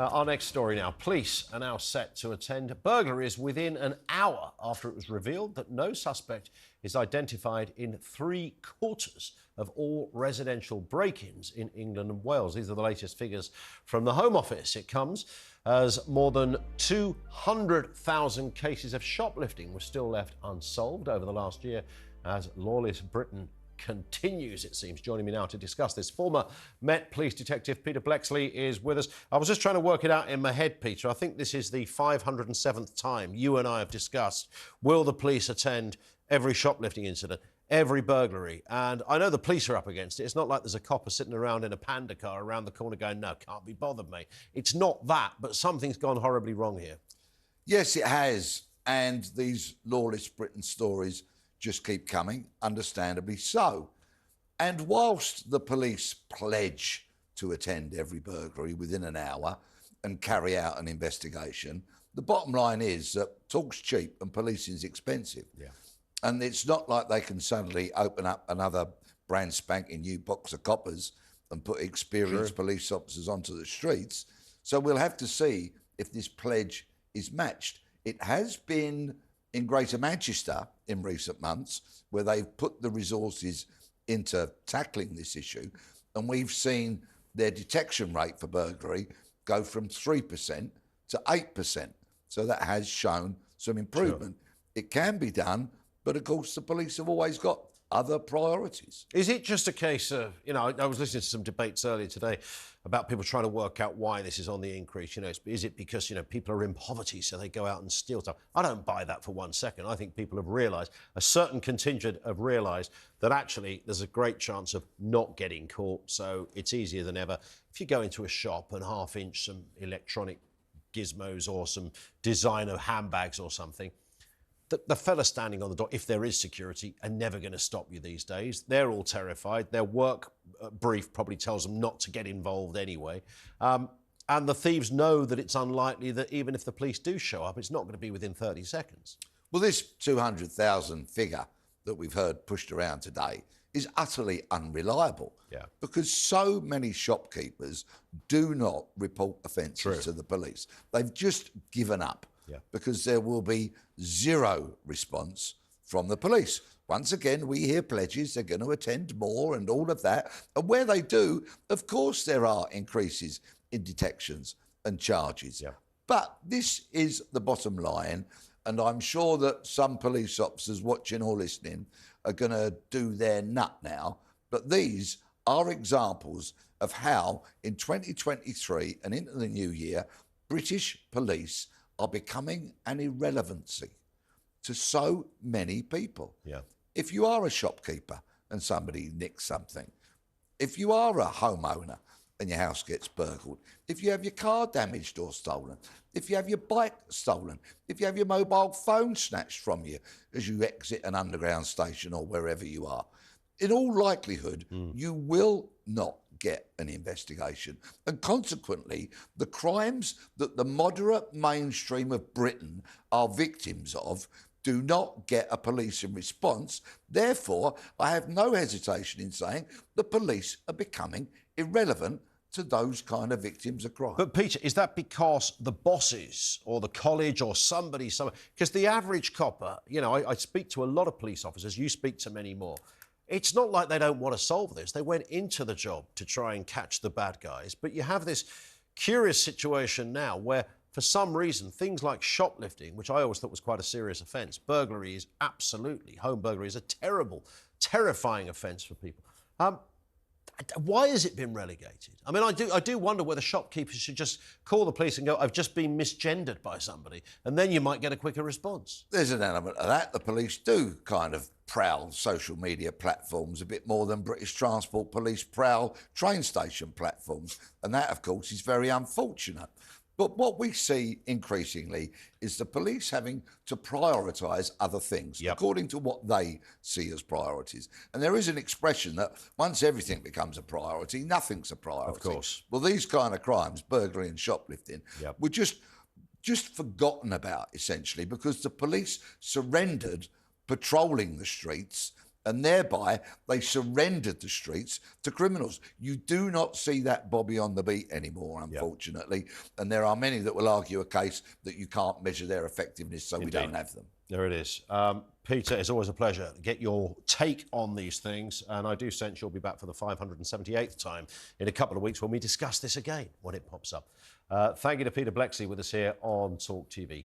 Our next story now. Police are now set to attend burglaries within an hour after it was revealed that no suspect is identified in 3/4 of all residential break-ins in England and Wales. These are the latest figures from the Home Office. It comes as more than 200,000 cases of shoplifting were still left unsolved over the last year as Lawless Britain continues, it seems. Joining me now to discuss this, former Met Police Detective Peter Bleksley is with us. I was just trying to work it out in my head, Peter. I think this is the 507th time you and I have discussed, will the police attend every shoplifting incident, every burglary? And I know the police are up against it. It's not like there's a copper sitting around in a panda car around the corner going, no, can't be bothered, mate. It's not that, but something's gone horribly wrong here. Yes, it has. And these Lawless Britain stories just keep coming, understandably so. And whilst the police pledge to attend every burglary within an hour and carry out an investigation, the bottom line is that talk's cheap and policing's expensive. Yeah. And it's not like they can suddenly open up another brand spanking new box of coppers and put experienced police officers onto the streets. So we'll have to see if this pledge is matched. It has been in Greater Manchester in recent months, where they've put the resources into tackling this issue, and we've seen their detection rate for burglary go from 3% to 8%. So that has shown some improvement. Sure. It can be done, but of course the police have always got other priorities. Is it just a case of, I was listening to some debates earlier today about people trying to work out why this is on the increase. Is it because, people are in poverty, so they go out and steal stuff? I don't buy that for 1 second. I think people have realised, a certain contingent have realised that actually there's a great chance of not getting caught, so it's easier than ever. If you go into a shop and half-inch some electronic gizmos or some designer handbags or something, the fella standing on the door, if there is security, are never going to stop you these days. They're all terrified. Their work brief probably tells them not to get involved anyway. And the thieves know that it's unlikely that even if the police do show up, it's not going to be within 30 seconds. Well, this 200,000 figure that we've heard pushed around today is utterly unreliable. Yeah. Because so many shopkeepers do not report offences to the police. They've just given up. Yeah. Because there will be zero response from the police. Once again, we hear pledges, they're going to attend more and all of that. And where they do, of course there are increases in detections and charges. Yeah. But this is the bottom line, and I'm sure that some police officers watching or listening are going to do their nut now. But these are examples of how in 2023 and into the new year, British police are becoming an irrelevancy to so many people. Yeah. If you are a shopkeeper and somebody nicks something, if you are a homeowner and your house gets burgled, if you have your car damaged or stolen, if you have your bike stolen, if you have your mobile phone snatched from you as you exit an underground station or wherever you are, in all likelihood, you will not get an investigation. And consequently, the crimes that the moderate mainstream of Britain are victims of do not get a policing response. Therefore, I have no hesitation in saying the police are becoming irrelevant to those kind of victims of crime. But Peter, is that because the bosses or the college or somebody, because the average copper, I speak to a lot of police officers, you speak to many more. It's not like they don't want to solve this. They went into the job to try and catch the bad guys. But you have this curious situation now where, for some reason, things like shoplifting, which I always thought was quite a serious offence, burglary is absolutely, home burglary is a terrible, terrifying offence for people. Why has it been relegated? I mean, I do wonder whether shopkeepers should just call the police and go, I've just been misgendered by somebody, and then you might get a quicker response. There's an element of that. The police do kind of prowl social media platforms a bit more than British Transport Police prowl train station platforms, and that, of course, is very unfortunate. But what we see increasingly is the police having to prioritise other things according to what they see as priorities. And there is an expression that once everything becomes a priority, nothing's a priority. Of course. Well, these kind of crimes, burglary and shoplifting, were just forgotten about, essentially, because the police surrendered patrolling the streets And thereby, they surrendered the streets to criminals. You do not see that Bobby on the beat anymore, unfortunately. And there are many that will argue a case that you can't measure their effectiveness, so we don't have them. There it is. Peter, it's always a pleasure to get your take on these things. And I do sense you'll be back for the 578th time in a couple of weeks when we discuss this again, when it pops up. Thank you to Peter Bleksley with us here on TalkTV.